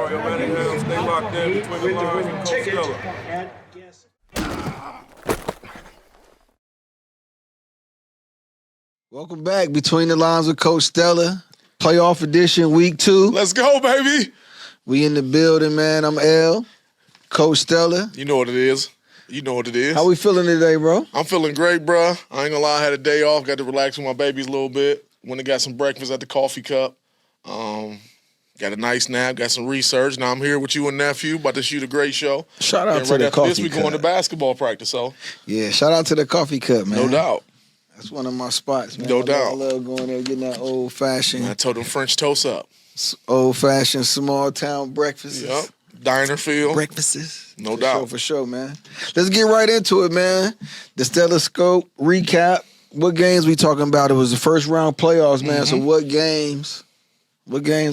tomorrow, Atlanta. Stay locked in between the lines with Coach Stella. Welcome back, Between the Lines with Coach Stella. Playoff edition, week 2. Let's go, baby. We in the building, man. I'm L. Coach Stella. You know what it is. You know what it is. How we feeling today, bro? I'm feeling great, bro. I ain't gonna lie, I had a day off. Got to relax with my babies a little bit. Went and got some breakfast at the coffee cup. Got a nice nap. Got some research. Now I'm here with you and nephew. About to shoot a great show. Shout out and to right the after coffee this, we cup. going to basketball practice. So Yeah, shout out to the coffee cup, man. no doubt. That's one of my spots, man. No doubt. I love going there, getting that old-fashioned, I told them French toast up. old-fashioned small-town breakfasts. Yep. Diner feel. Breakfasts. No doubt. For sure, man. Let's get right into it, man. The Stellascope recap. What games we talking about? It was the first round playoffs, man. So what games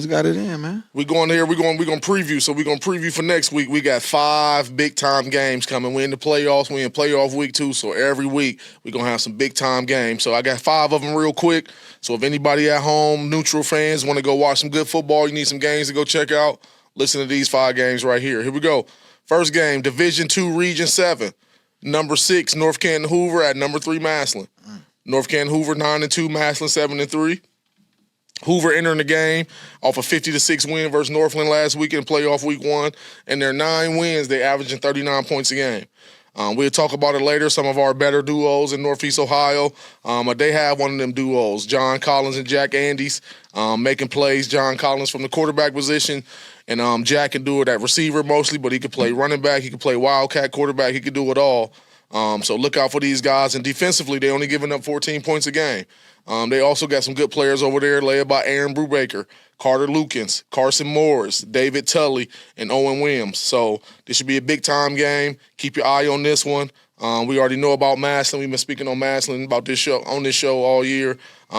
got it in, man? We going here. We're going to preview. So we're going to preview for next week. We got 5 big-time games coming. We in the playoffs. We in playoff week 2. So every week we're going to have some big-time games. So I got 5 of them real quick. So if anybody at home, neutral fans, want to go watch some good football, you need some games to go check out, listen to these 5 games right here. Here we go. First game, Division II, Region 7. Number 6, North Canton Hoover at number 3, Massillon. North Canton Hoover 9-2, Massillon 7-3. Hoover entering the game off a 50-6 win versus Northland last week in playoff week 1. And their 9 wins, they averaging 39 points a game. We'll talk about it later, some of our better duos in Northeast Ohio. They have one of them duos, John Collins and Jack Andes, making plays. John Collins from the quarterback position, and Jack can do it at receiver mostly, but he could play running back, he could play wildcat quarterback, he could do it all. So look out for these guys. And defensively, they only giving up 14 points a game. They also got some good players over there, led by Aaron Brubaker, Carter Lukens, Carson Morris, David Tully, and Owen Williams. So this should be a big-time game. Keep your eye on this one. We already know about Massillon. We've been speaking on Massillon about this show all year.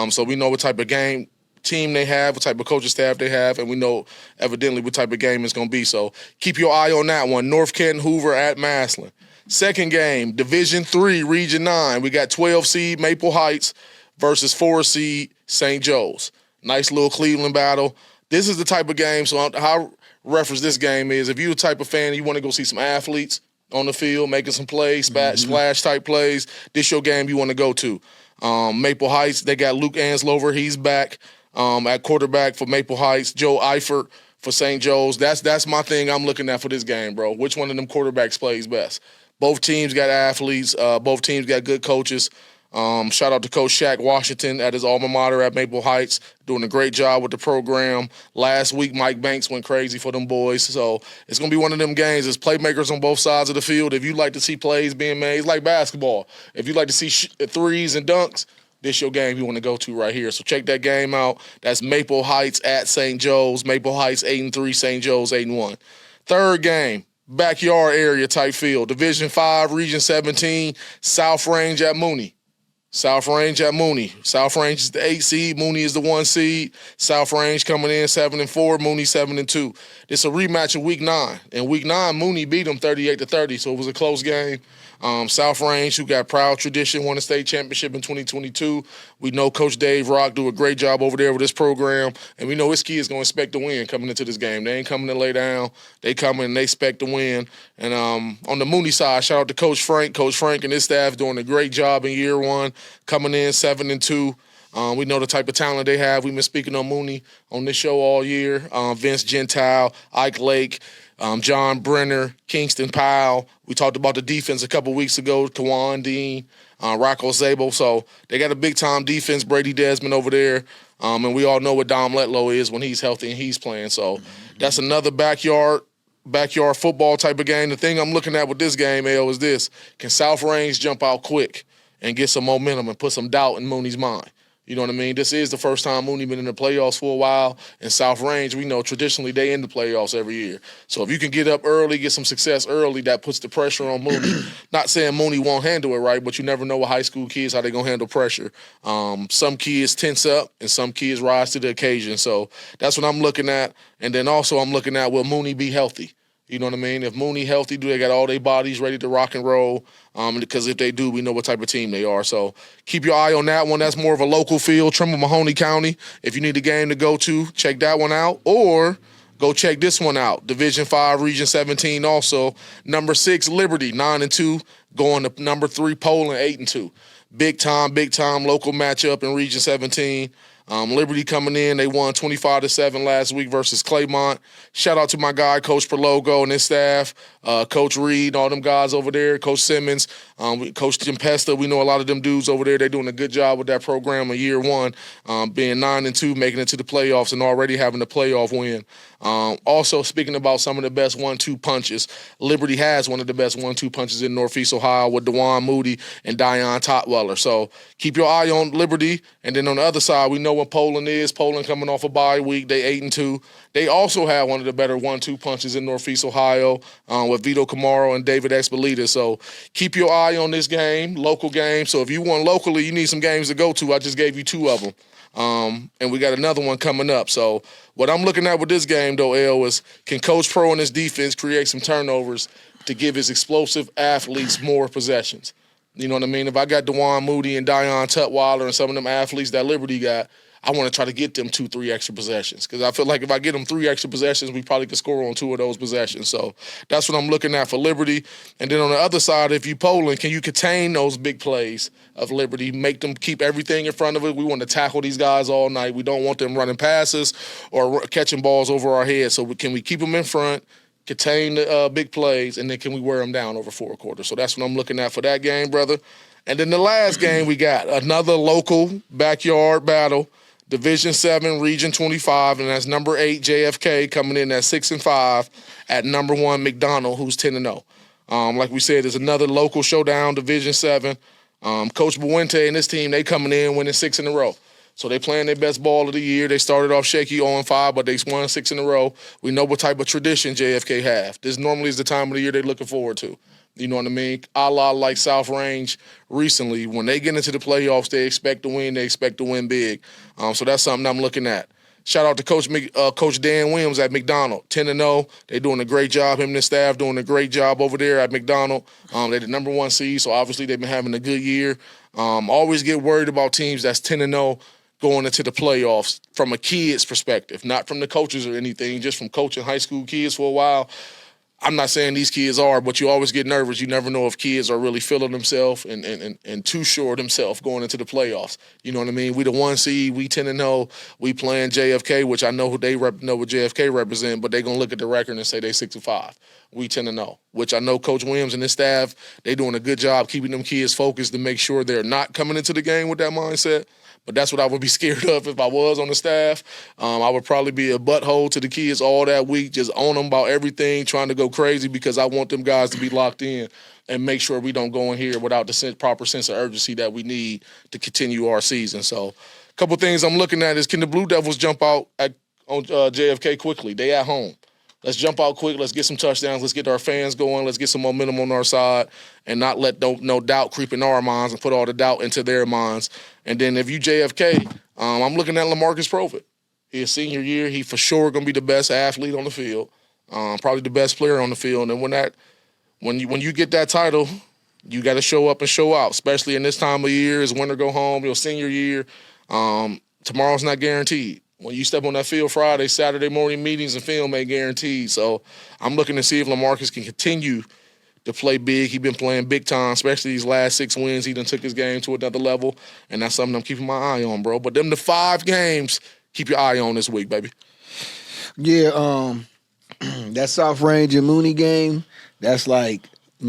So we know what type of team they have, what type of coaching staff they have, and we know evidently what type of game it's going to be. So keep your eye on that one. North Canton Hoover at Massillon. Second game, Division III, Region 9. We got 12 seed Maple Heights versus 4 seed St. Joe's. Nice little Cleveland battle. This is the type of game, so how I reference this game is if you're the type of fan, you want to go see some athletes on the field, making some plays, splash-type plays, this your game you want to go to. Maple Heights, they got Luke Anslover. He's back at quarterback for Maple Heights. Joe Eifert for St. Joe's. That's my thing I'm looking at for this game, bro. Which one of them quarterbacks plays best? Both teams got athletes. Both teams got good coaches. Shout out to Coach Shaq Washington at his alma mater at Maple Heights, doing a great job with the program. Last week, Mike Banks went crazy for them boys. So it's going to be one of them games. There's playmakers on both sides of the field. If you like to see plays being made, it's like basketball. If you like to see threes and dunks, this your game you want to go to right here. So check that game out. That's Maple Heights at St. Joe's. Maple Heights 8-3, St. Joe's 8-1. Third game. Backyard area type field. Division 5, Region 17, South Range at Mooney. South Range at Mooney. South Range is the 8 seed. Mooney is the 1 seed. South Range coming in 7-4. Mooney 7-2. This is a rematch of Week 9. In Week 9, Mooney beat them 38-30, so it was a close game. South Range, who got proud tradition, won a state championship in 2022. We know Coach Dave Rock do a great job over there with this program, and we know his kids going to expect to win coming into this game. They ain't coming to lay down. They coming and they expect to win. And on the Mooney side, shout out to Coach Frank. Coach Frank and his staff doing a great job in year 1, coming in 7-2. We know the type of talent they have. We've been speaking on Mooney on this show all year. Vince Gentile, Ike Lake, John Brenner, Kingston Powell. We talked about the defense a couple weeks ago, Kawan Dean, Rocco Zabel. So they got a big-time defense, Brady Desmond over there. And we all know what Dom Letlow is when he's healthy and he's playing. So that's another backyard football type of game. The thing I'm looking at with this game, Al, is this. Can South Range jump out quick and get some momentum and put some doubt in Mooney's mind? You know what I mean? This is the first time Mooney been in the playoffs for a while. And South Range, we know traditionally they in the playoffs every year. So if you can get up early, get some success early, that puts the pressure on Mooney. Not saying Mooney won't handle it right, but you never know with high school kids how they going to handle pressure. Some kids tense up and some kids rise to the occasion. So that's what I'm looking at. And then also I'm looking at, will Mooney be healthy? You know what I mean? If Mooney healthy, do they got all their bodies ready to rock and roll? Because if they do, we know what type of team they are. So keep your eye on that one. That's more of a local field, Trimble, Mahoney County. If you need a game to go to, check that one out. Or Go check this one out. Division 5, Region 17 also. Number 6, Liberty, 9-2. Going to number 3, Poland, 8-2. Big time local matchup in Region 17. Liberty coming in, they won 25-7 last week versus Claymont. Shout out to my guy, Coach Perlogo and his staff, Coach Reed, all them guys over there, Coach Simmons, Coach Jim Pesta. We know a lot of them dudes over there. They're doing a good job with that program in year one, being 9-2, making it to the playoffs and already having a playoff win. Also, speaking about some of the best 1-2 punches, Liberty has one of the best 1-2 punches in Northeast Ohio with DeJuan Moody and Dion Totweller. So keep your eye on Liberty. And then on the other side, we know what Poland is. Poland coming off a bye week. They 8-2. They also have one of the better 1-2 punches in Northeast Ohio with Vito Camaro and David Expelita. So keep your eye on this game, local game. So if you want locally, you need some games to go to. I just gave you 2 of them. And we got another one coming up. So what I'm looking at with this game, though, L, is can Coach Pro and his defense create some turnovers to give his explosive athletes more possessions? You know what I mean? If I got DeJuan Moody and Dion Tutwiler and some of them athletes that Liberty got, I want to try to get them 2-3 extra possessions because I feel like if I get them 3 extra possessions, we probably could score on 2 of those possessions. So that's what I'm looking at for Liberty. And then on the other side, if you Poland, can you contain those big plays of Liberty, make them keep everything in front of it? We want to tackle these guys all night. We don't want them running passes or catching balls over our heads. So can we keep them in front, contain the big plays, and then can we wear them down over 4 quarters? So that's what I'm looking at for that game, brother. And then the last game we got, another local backyard battle. Division 7, Region 25, and that's number 8, JFK, coming in at 6-5 at number 1, McDonald, who's 10-0. Like we said, there's another local showdown, Division 7. Coach Buente and his team, they coming in winning 6 in a row. So they playing their best ball of the year. They started off shaky 0-5, but they won 6 in a row. We know what type of tradition JFK have. This normally is the time of the year they're looking forward to. You know what I mean? A la like South Range recently. When they get into the playoffs, they expect to win. They expect to win big. So that's something I'm looking at. Shout out to Coach Dan Williams at McDonald, 10-0. They're doing a great job. Him and his staff doing a great job over there at McDonald. They're the number 1 seed, so obviously they've been having a good year. Always get worried about teams that's 10-0 going into the playoffs from a kid's perspective, not from the coaches or anything, just from coaching high school kids for a while. I'm not saying these kids are, but you always get nervous. You never know if kids are really feeling themselves and too sure of themselves going into the playoffs. You know what I mean? We the 1 seed, we 10-0, we playing JFK, which I know who they know what JFK represent, but they're going to look at the record and say they 6-5. We 10-0, which I know Coach Williams and his staff, they doing a good job keeping them kids focused to make sure they're not coming into the game with that mindset. But that's what I would be scared of if I was on the staff. I would probably be a butthole to the kids all that week, just on them about everything, trying to go crazy because I want them guys to be locked in and make sure we don't go in here without the proper sense of urgency that we need to continue our season. So a couple things I'm looking at is can the Blue Devils jump out on JFK quickly? They at home. Let's jump out quick. Let's get some touchdowns. Let's get our fans going. Let's get some momentum on our side and not let no doubt creep in our minds and put all the doubt into their minds. And then if you JFK, I'm looking at LaMarcus Profit. His senior year, he for sure going to be the best athlete on the field, probably the best player on the field. And when you get that title, you got to show up and show out, especially in this time of year. It's winter go home, your senior year. Tomorrow's not guaranteed. When you step on that field Friday, Saturday morning meetings and film ain't guaranteed. So I'm looking to see if LaMarcus can continue to play big. He's been playing big time, especially these last 6 wins. He done took his game to another level, and that's something I'm keeping my eye on, bro. But them the 5 games, keep your eye on this week, baby. Yeah, that South Range and Mooney game, that's like,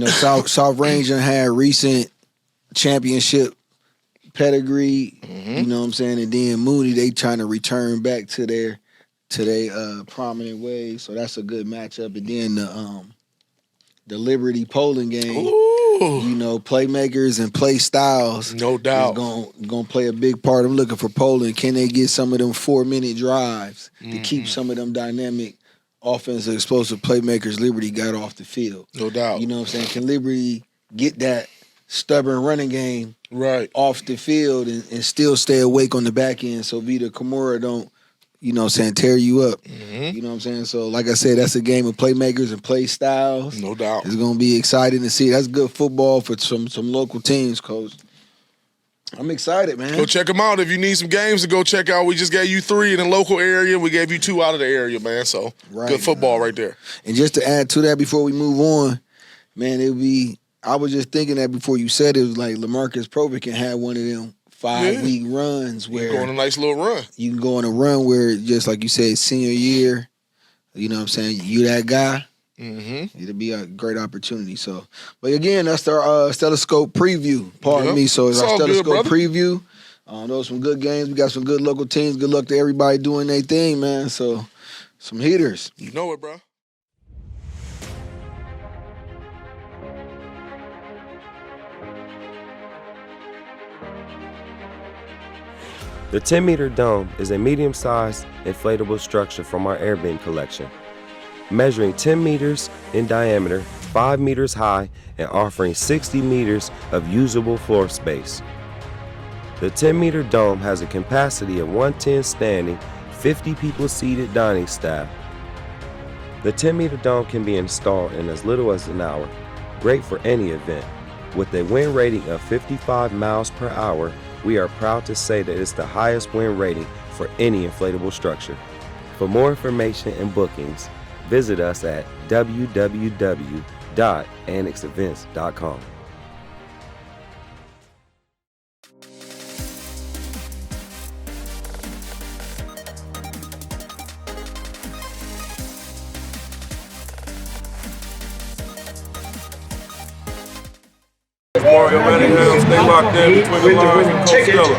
South Range had recent championship pedigree, you know what I'm saying? And then Mooney, they trying to return back to their prominent ways. So that's a good matchup. And then the Liberty Poland game, playmakers and play styles, no doubt, is gonna play a big part. I'm looking for Poland. Can they get some of them 4-minute drives to keep some of them dynamic offensive explosive playmakers Liberty got off the field? No doubt. You know what I'm saying? Can Liberty get that stubborn running game right off the field and still stay awake on the back end so Vita Kimura don't, tear you up. You know what I'm saying? So, like I said, that's a game of playmakers and play styles. No doubt. It's going to be exciting to see. That's good football for some local teams, Coach. I'm excited, man. Go check them out. If you need some games to go check out, we just gave you 3 in the local area. We gave you 2 out of the area, man. So good football right there. And just to add to that before we move on, man, I was just thinking that before you said it, was like LaMarcus Provic can have one of them 5-week runs where you go on a nice little run. You can go on a run where, just like you said, senior year, you know what I'm saying, you that guy. Mm-hmm. It'll be a great opportunity. So, but again, that's our Stellascope preview. Pardon me. So it's our Stellascope preview. Those some good games. We got some good local teams. Good luck to everybody doing their thing, man. So, some heaters. You know it, bro. The 10-meter dome is a medium-sized inflatable structure from our airbeam collection, measuring 10 meters in diameter, 5 meters high, and offering 60 meters of usable floor space. The 10-meter dome has a capacity of 110 standing, 50 people seated dining staff. The 10-meter dome can be installed in as little as an hour, great for any event. With a wind rating of 55 miles per hour, we are proud to say that it's the highest wind rating for any inflatable structure. For more information and bookings, visit us at www.annexevents.com. Mario Manningham, stay locked in between the lines and Coach Stella.